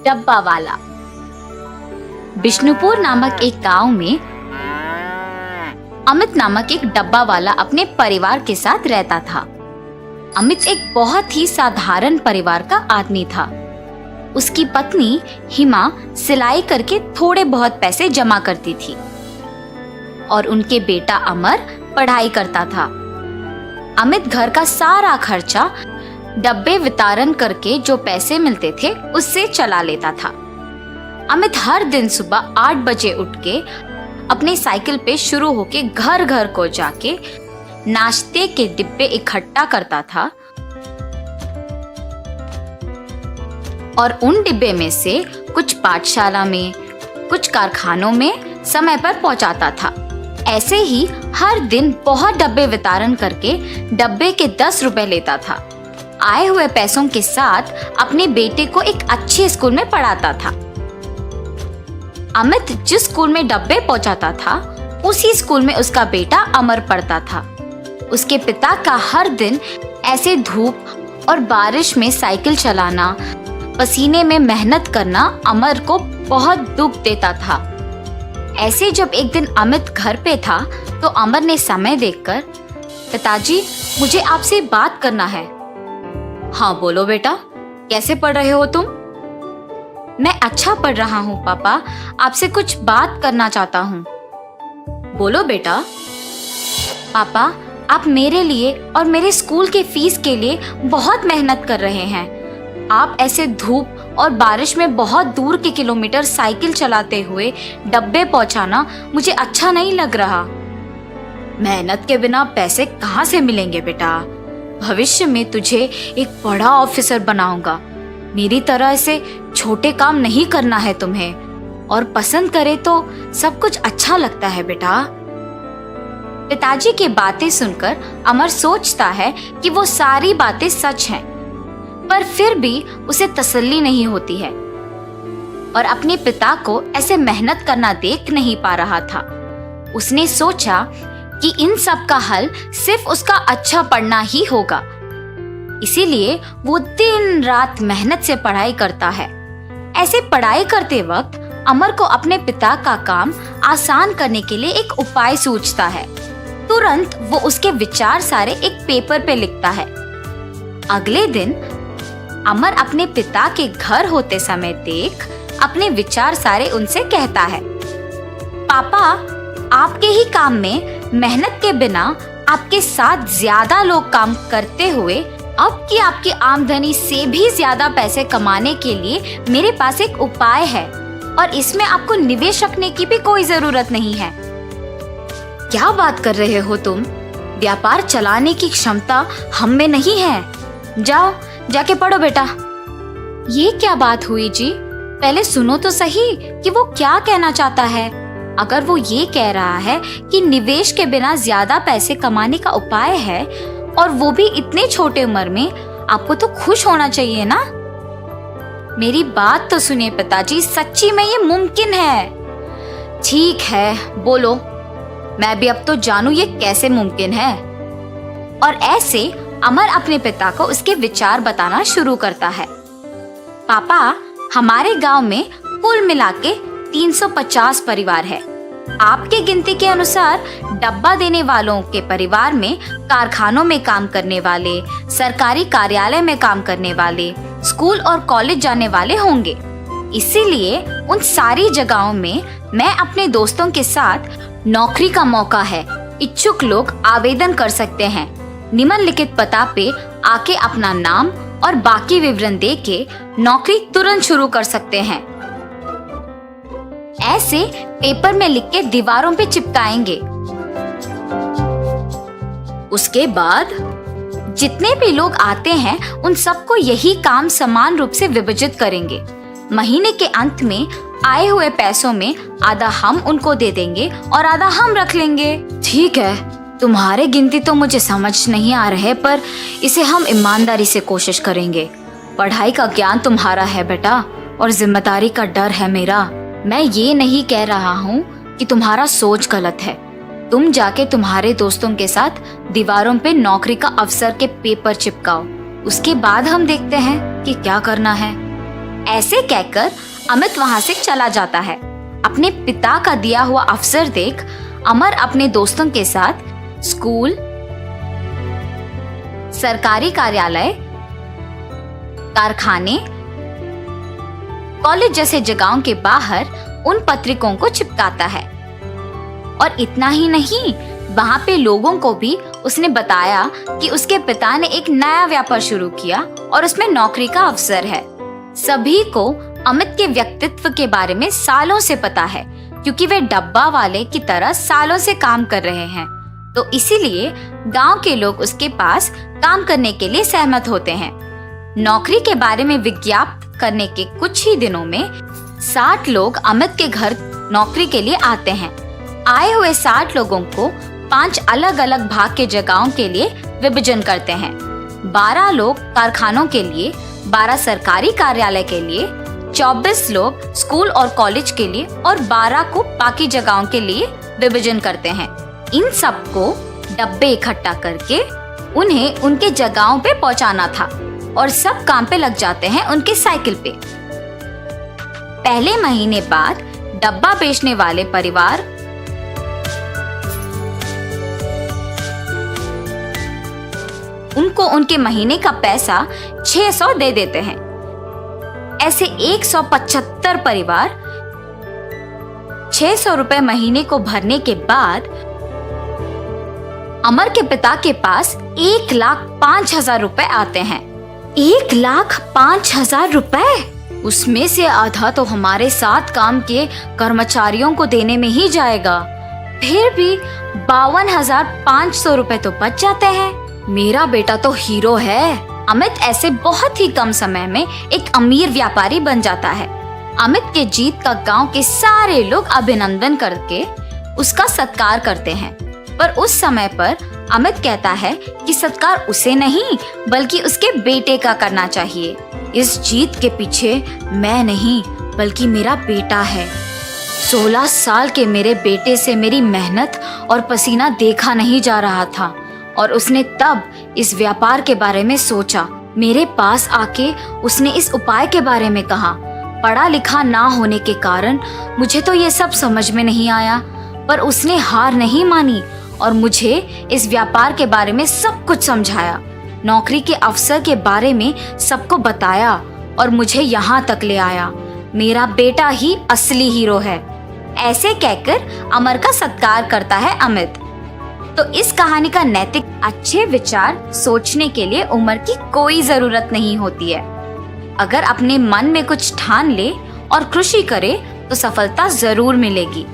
डब्बा वाला। बिष्णुपुर नामक एक गांव में अमित नामक एक डब्बा वाला अपने परिवार के साथ रहता था। अमित एक बहुत ही साधारण परिवार का आदमी था। उसकी पत्नी हिमा सिलाई करके थोड़े बहुत पैसे जमा करती थी और उनके बेटा अमर पढ़ाई करता था। अमित घर का सारा खर्चा डब्बे वितरण करके जो पैसे मिलते थे उससे चला लेता था। अमित हर दिन सुबह 8 बजे उठ के अपने साइकिल पे शुरू होके घर घर को जाके नाश्ते के डिब्बे इकट्ठा करता था और उन डिब्बे में से कुछ पाठशाला में, कुछ कारखानों में समय पर पहुंचाता था। ऐसे ही हर दिन बहुत डब्बे वितरण करके डब्बे के 10 रुपए लेता था। आए हुए पैसों के साथ अपने बेटे को एक अच्छे स्कूल में पढ़ाता था। अमित जिस स्कूल में डब्बे पहुंचाता था उसी स्कूल में उसका बेटा अमर पढ़ता था। उसके पिता का हर दिन ऐसे धूप और बारिश में साइकिल चलाना, पसीने में मेहनत करना अमर को बहुत दुख देता था। ऐसे जब एक दिन अमित घर पे था तो अमर ने समय देखकर, पिताजी मुझे आपसे बात करना है। हाँ बोलो बेटा, कैसे पढ़ रहे हो तुम? मैं अच्छा पढ़ रहा हूँ पापा, आपसे कुछ बात करना चाहता हूँ। बोलो बेटा। पापा आप मेरे लिए और मेरे स्कूल के फीस के लिए बहुत मेहनत कर रहे हैं। आप ऐसे धूप और बारिश में बहुत दूर के किलोमीटर साइकिल चलाते हुए डब्बे पहुंचाना मुझे अच्छा नहीं लग रहा। मेहनत के बिना पैसे कहाँ से मिलेंगे बेटा? भविष्य में तुझे एक बड़ा ऑफिसर बनाऊंगा। मेरी तरह ऐसे छोटे काम नहीं करना है तुम्हें, और पसंद करे तो सब कुछ अच्छा लगता है बेटा। पिताजी की बातें सुनकर अमर सोचता है कि वो सारी बातें सच हैं, पर फिर भी उसे तसल्ली नहीं होती है और अपने पिता को ऐसे मेहनत करना देख नहीं पा रहा था। उसने सोचा कि इन सब का हल सिर्फ उसका अच्छा पढ़ना ही होगा। इसीलिए वो दिन रात मेहनत से पढ़ाई करता है। ऐसे पढ़ाई करते वक्त अमर को अपने पिता का काम आसान करने के लिए एक उपाय सूझता है। तुरंत वो उसके विचार सारे एक पेपर पे लिखता है। अगले दिन अमर अपने पिता के घर होते समय देख अपने विचार सारे उनसे कहता है, पापा आपके ही काम में मेहनत के बिना आपके साथ ज्यादा लोग काम करते हुए अब की आपकी आमदनी से भी ज्यादा पैसे कमाने के लिए मेरे पास एक उपाय है और इसमें आपको निवेश रखने की भी कोई जरूरत नहीं है। क्या बात कर रहे हो तुम? व्यापार चलाने की क्षमता हम में नहीं है। जाओ जाके पढ़ो बेटा। ये क्या बात हुई जी? पहले सुनो तो सही कि वो क्या कहना चाहता है। अगर वो ये कह रहा है कि निवेश के बिना ज्यादा पैसे कमाने का उपाय है और वो भी इतने छोटे उम्र में, आपको तो खुश होना चाहिए ना। मेरी बात तो सुनिए पिताजी, सच्ची में ये मुमकिन है। ठीक है बोलो, मैं भी अब तो जानू ये कैसे मुमकिन है। और ऐसे अमर अपने पिता को उसके विचार बताना शुरू करता है। पापा हमारे गांव में कुल मिला के 350 परिवार है। आपके गिनती के अनुसार डब्बा देने वालों के परिवार में कारखानों में काम करने वाले, सरकारी कार्यालय में काम करने वाले, स्कूल और कॉलेज जाने वाले होंगे। इसीलिए उन सारी जगहों में मैं अपने दोस्तों के साथ नौकरी का मौका है। इच्छुक लोग आवेदन कर सकते हैं। निम्नलिखित पता पे आके अपना नाम और बाकी विवरण दे के नौकरी तुरंत शुरू कर सकते हैं। ऐसे पेपर में लिख के दीवारों पे चिपकाएंगे। उसके बाद जितने भी लोग आते हैं उन सबको यही काम समान रूप से विभाजित करेंगे। महीने के अंत में आए हुए पैसों में आधा हम उनको दे देंगे और आधा हम रख लेंगे। ठीक है, तुम्हारे गिनती तो मुझे समझ नहीं आ रहे, पर इसे हम ईमानदारी से कोशिश करेंगे। पढ़ाई का ज्ञान तुम्हारा है बेटा और जिम्मेदारी का डर है मेरा। मैं ये नहीं कह रहा हूँ कि तुम्हारा सोच गलत है। तुम जाके तुम्हारे दोस्तों के साथ दीवारों पे नौकरी का अवसर के पेपर चिपकाओ। उसके बाद हम देखते हैं कि क्या करना है। ऐसे कहकर अमित वहां से चला जाता है। अपने पिता का दिया हुआ अवसर देख अमर अपने दोस्तों के साथ स्कूल, सरकारी कार्यालय, कारखाने, कॉलेज जैसे जगहों के बाहर उन पत्रिकों को चिपकाता है। और इतना ही नहीं, वहां पे लोगों को भी उसने बताया कि उसके पिता ने एक नया व्यापार शुरू किया और उसमें नौकरी का अवसर है। सभी को अमित के व्यक्तित्व के बारे में सालों से पता है, क्योंकि वे डब्बा वाले की तरह सालों से काम कर रहे हैं। तो इसीलिए गांव के लोग उसके पास काम करने के लिए सहमत होते हैं। नौकरी के बारे में विज्ञापन करने के कुछ ही दिनों में 60 लोग अमित के घर नौकरी के लिए आते हैं। आए हुए 60 लोगों को 5 अलग अलग भाग के जगहों के लिए विभाजन करते हैं। 12 लोग कारखानों के लिए, 12 सरकारी कार्यालय के लिए, 24 लोग स्कूल और कॉलेज के लिए और 12 को बाकी जगहों के लिए विभाजन करते हैं। इन सबको डब्बे इकट्ठा करके उन्हें उनके जगहों पे पहुंचाना था और सब काम पे लग जाते हैं उनके साइकिल पे। पहले महीने बाद डब्बा बेचने वाले परिवार उनको उनके महीने का पैसा 600 दे देते हैं। ऐसे 175 परिवार 600 रुपए महीने को भरने के बाद अमर के पिता के पास 1,05,000 रुपए आते हैं। 1,05,000 रुपए? उसमें से आधा तो हमारे साथ काम के कर्मचारियों को देने में ही जाएगा। फिर भी 52,500 रुपए तो बच जाते हैं। मेरा बेटा तो हीरो है। अमित ऐसे बहुत ही कम समय में एक अमीर व्यापारी बन जाता है। अमित के जीत का गांव के सारे लोग अभिनंदन करके उसका सत्कार करते हैं। पर उस समय पर अमित कहता है कि सत्कार उसे नहीं बल्कि उसके बेटे का करना चाहिए। इस जीत के पीछे मैं नहीं बल्कि मेरा बेटा है। 16 साल के मेरे बेटे से मेरी मेहनत और पसीना देखा नहीं जा रहा था और उसने तब इस व्यापार के बारे में सोचा। मेरे पास आके उसने इस उपाय के बारे में कहा। पढ़ा लिखा ना होने के कारण मुझे तो ये सब समझ में नहीं आया, पर उसने हार नहीं मानी और मुझे इस व्यापार के बारे में सब कुछ समझाया, नौकरी के अवसर के बारे में सबको बताया और मुझे यहाँ तक ले आया। मेरा बेटा ही असली हीरो है। ऐसे कहकर अमर का सत्कार करता है अमित। तो इस कहानी का नैतिक अच्छे विचार सोचने के लिए उम्र की कोई जरूरत नहीं होती है। अगर अपने मन में कुछ ठान ले और कृषि करे तो सफलता जरूर मिलेगी।